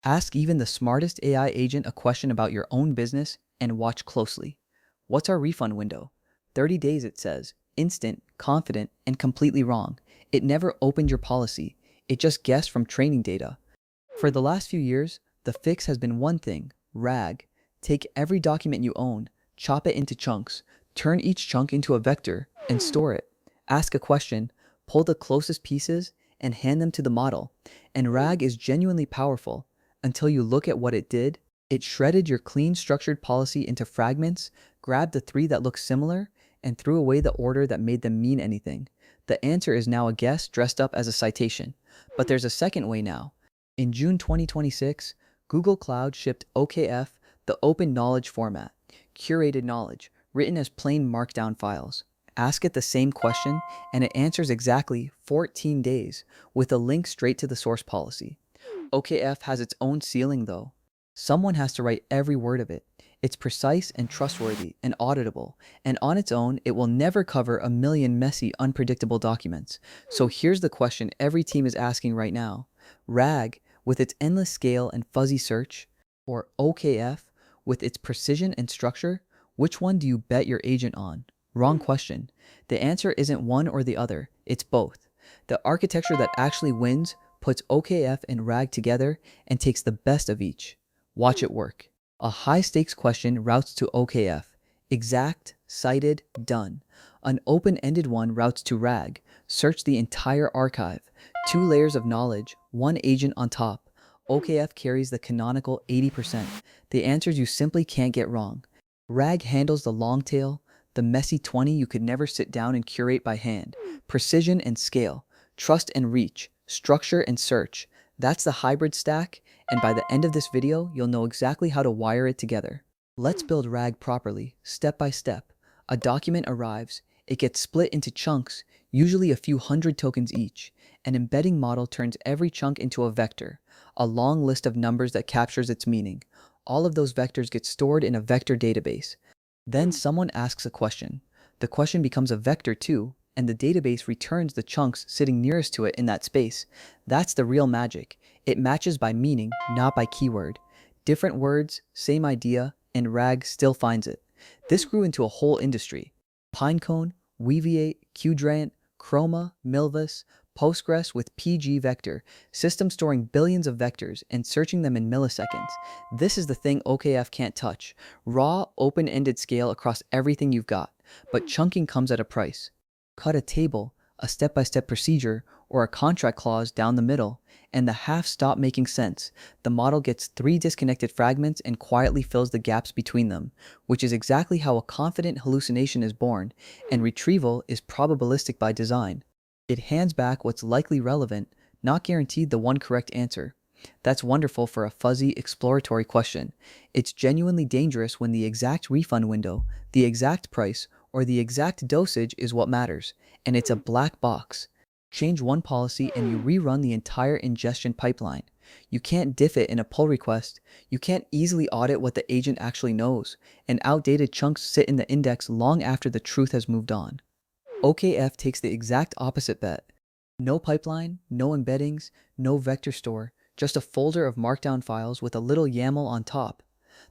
Ask even the smartest AI agent a question about your own business and watch closely. What's our refund window? 30 days, it says. Instant, confident, and completely wrong. It never opened your policy. It just guessed from training data. For the last few years, the fix has been one thing: RAG. Take every document you own, chop it into chunks, turn each chunk into a vector, and store it. Ask a question, pull the closest pieces, and hand them to the model. And RAG is genuinely powerful until you look at what it did. It shredded your clean, structured policy into fragments, grabbed the three that looked similar, and threw away the order that made them mean anything. The answer is now a guess dressed up as a citation. But there's a second way now. In June 2026, Google Cloud shipped OKF, the open knowledge format, curated knowledge, written as plain markdown files. Ask it the same question, and it answers exactly 14 days, with a link straight to the source policy. OKF has its own ceiling, though. Someone has to write every word of it. It's precise and trustworthy and auditable, and on its own, it will never cover a million messy, unpredictable documents. So here's the question every team is asking right now. RAG, with its endless scale and fuzzy search, or OKF, with its precision and structure, which one do you bet your agent on? Wrong question. The answer isn't one or the other, it's both. The architecture that actually wins puts OKF and RAG together and takes the best of each. Watch it work. A high-stakes question routes to OKF. Exact, cited, done. An open-ended one routes to RAG. Search the entire archive. 2 layers of knowledge, 1 agent on top. OKF carries the canonical 80%. The answers you simply can't get wrong. RAG handles the long tail, the messy 20 you could never sit down and curate by hand. Precision and scale, trust and reach, structure and search. That's the hybrid stack, and by the end of this video, you'll know exactly how to wire it together. Let's build RAG properly, step by step. A document arrives, it gets split into chunks, usually a few hundred tokens each. An embedding model turns every chunk into a vector, a long list of numbers that captures its meaning. All of those vectors get stored in a vector database. Then someone asks a question. The question becomes a vector too, and the database returns the chunks sitting nearest to it in that space. That's the real magic. It matches by meaning, not by keyword. Different words, same idea, and RAG still finds it. This grew into a whole industry. Pinecone, Weaviate, Qdrant, Chroma, Milvus, Postgres with PG Vector, systems storing billions of vectors and searching them in milliseconds. This is the thing OKF can't touch. Raw, open-ended scale across everything you've got. But chunking comes at a price. Cut a table, a step-by-step procedure, or a contract clause down the middle, and the halves stop making sense. The model gets 3 disconnected fragments and quietly fills the gaps between them, which is exactly how a confident hallucination is born, and retrieval is probabilistic by design. It hands back what's likely relevant, not guaranteed the one correct answer. That's wonderful for a fuzzy, exploratory question. It's genuinely dangerous when the exact refund window, the exact price, or the exact dosage is what matters, and it's a black box. Change one policy and you rerun the entire ingestion pipeline. You can't diff it in a pull request. You can't easily audit what the agent actually knows, and outdated chunks sit in the index long after the truth has moved on. OKF takes the exact opposite bet. No pipeline, no embeddings, no vector store, just a folder of markdown files with a little YAML on top.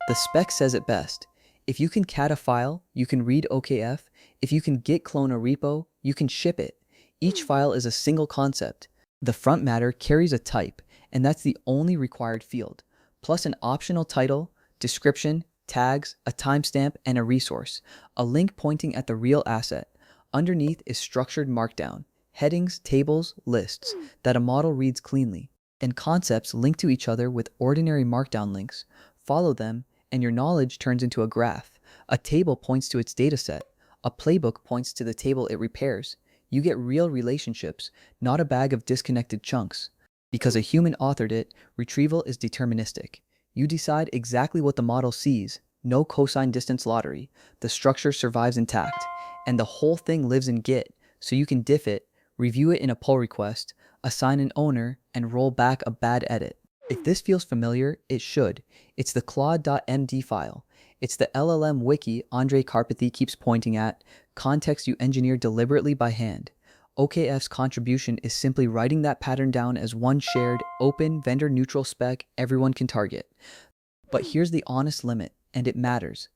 The spec says it best. If you can cat a file, you can read OKF. If you can git clone a repo, you can ship it. Each file is a single concept. The front matter carries a type, and that's the only required field, plus an optional title, description, tags, a timestamp, and a resource, a link pointing at the real asset. Underneath is structured markdown, headings, tables, lists, that a model reads cleanly, and concepts link to each other with ordinary markdown links. Follow them, and your knowledge turns into a graph. A table points to its dataset. A playbook points to the table it repairs. You get real relationships, not a bag of disconnected chunks. Because a human authored it, retrieval is deterministic. You decide exactly what the model sees. No cosine-distance lottery. The structure survives intact. And the whole thing lives in Git, so you can diff it, review it in a pull request, assign an owner, and roll back a bad edit. If this feels familiar, it should. It's the claude.md file. It's the LLM wiki Andrej Karpathy keeps pointing at, context you engineered deliberately by hand. OKF's contribution is simply writing that pattern down as one shared, open, vendor-neutral spec everyone can target. But here's the honest limit, and it matters.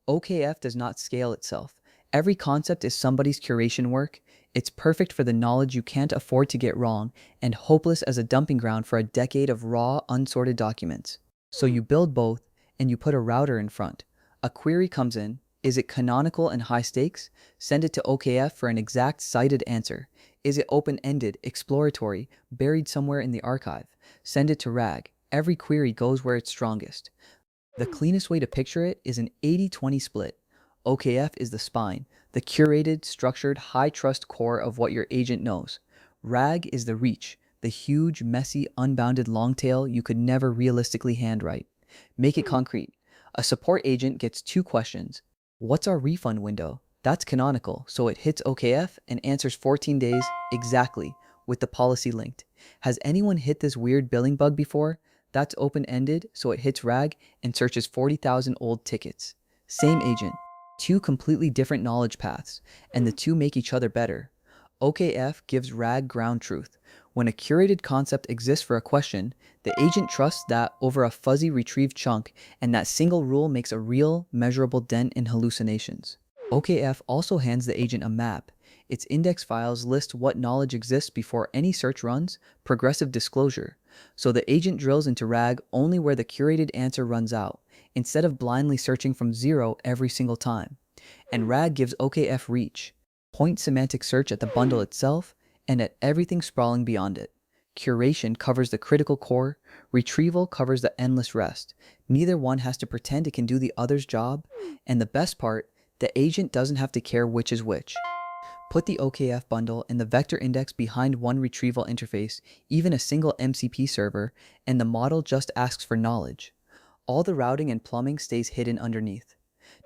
OKF does not scale itself. Every concept is somebody's curation work. It's perfect for the knowledge you can't afford to get wrong, and hopeless as a dumping ground for a decade of raw, unsorted documents. So you build both, and you put a router in front. A query comes in. Is it canonical and high stakes? Send it to OKF for an exact cited answer. Is it open-ended, exploratory, buried somewhere in the archive? Send it to RAG. Every query goes where it's strongest. The cleanest way to picture it is an 80-20 split. OKF is the spine, the curated, structured, high-trust core of what your agent knows. RAG is the reach, the huge, messy, unbounded long tail you could never realistically handwrite. Make it concrete. A support agent gets 2 questions. What's our refund window? That's canonical, so it hits OKF and answers 14 days exactly, with the policy linked. Has anyone hit this weird billing bug before? That's open-ended, so it hits RAG and searches 40,000 old tickets. Same agent, 2 completely different knowledge paths, and the 2 make each other better. OKF gives RAG ground truth. When a curated concept exists for a question, the agent trusts that over a fuzzy retrieved chunk, and that single rule makes a real, measurable dent in hallucinations. OKF also hands the agent a map. Its index files list what knowledge exists before any search runs, progressive disclosure. So the agent drills into RAG only where the curated answer runs out, instead of blindly searching from 0 every single time. And RAG gives OKF reach. Point semantic search at the bundle itself, and at everything sprawling beyond it. Curation covers the critical core, retrieval covers the endless rest. Neither one has to pretend it can do the other's job, and the best part, the agent doesn't have to care which is which. Put the OKF bundle and the vector index behind one retrieval interface, even a single MCP server, and the model just asks for knowledge. All the routing and plumbing stays hidden underneath.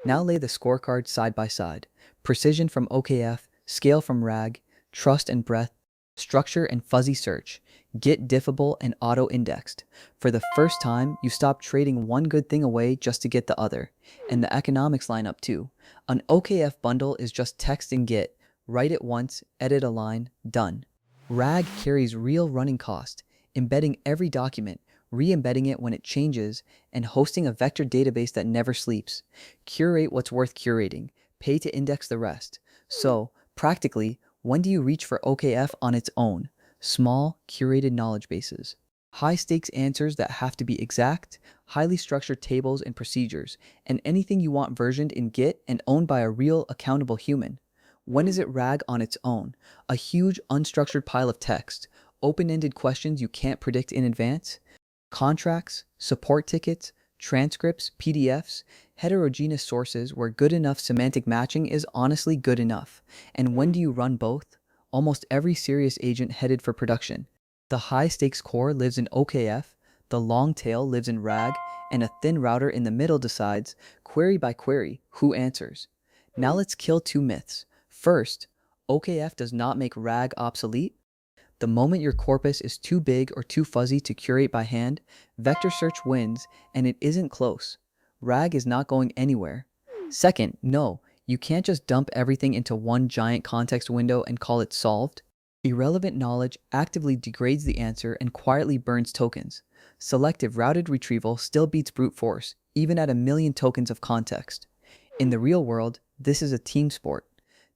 Now lay the scorecard side by side. Precision from OKF, scale from RAG, trust and breadth, structure and fuzzy search, get diffable and auto-indexed. For the first time, you stop trading one good thing away just to get the other. And the economics line up too. An OKF bundle is just text and get. Write it once, edit a line, done. RAG carries real running cost, embedding every document, re-embedding it when it changes, and hosting a vector database that never sleeps. Curate what's worth curating, pay to index the rest. So, practically, when do you reach for OKF on its own? Small, curated knowledge bases. High-stakes answers that have to be exact, highly structured tables and procedures, and anything you want versioned in Git and owned by a real, accountable human. When is it RAG on its own? A huge, unstructured pile of text, open-ended questions you can't predict in advance? Contracts, support tickets, transcripts, PDFs, heterogeneous sources where good enough semantic matching is honestly good enough. And when do you run both? Almost every serious agent headed for production. The high-stakes core lives in OKF, the long tail lives in RAG, and a thin router in the middle decides, query by query, who answers. Now let's kill 2 myths. First, OKF does not make RAG obsolete. The moment your corpus is too big or too fuzzy to curate by hand, vector search wins, and it isn't close. RAG is not going anywhere. Second, no, you can't just dump everything into one giant context window and call it solved. Irrelevant knowledge actively degrades the answer and quietly burns tokens. Selective routed retrieval still beats brute force, even at 1,000,000 tokens of context. In the real world, this is a team sport.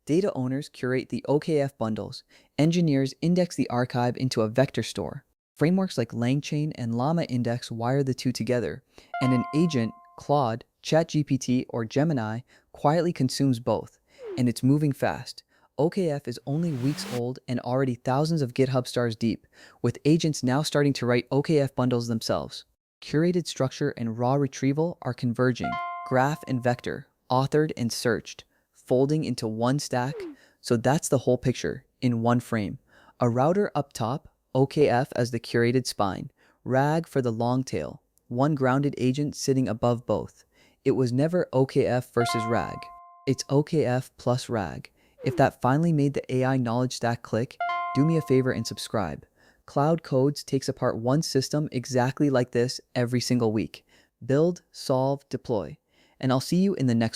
Data owners curate the OKF bundles. Engineers index the archive into a vector store. Frameworks like LangChain and Llama Index wire the two together. And an agent, Claude, ChatGPT, or Gemini, quietly consumes both. And it's moving fast. OKF is only weeks old and already thousands of GitHub stars deep, with agents now starting to write OKF bundles themselves. Curated structure and raw retrieval are converging. Graph and vector, authored and searched, folding into one stack. So that's the whole picture, in one frame. A router up top, OKF as the curated spine, RAG for the long tail, one grounded agent sitting above both. It was never OKF versus RAG. It's OKF plus RAG. If that finally made the AI knowledge stack click, do me a favor and subscribe. Cloud Codes takes apart one system exactly like this every single week. Build, solve, deploy. And I'll see you in the next one.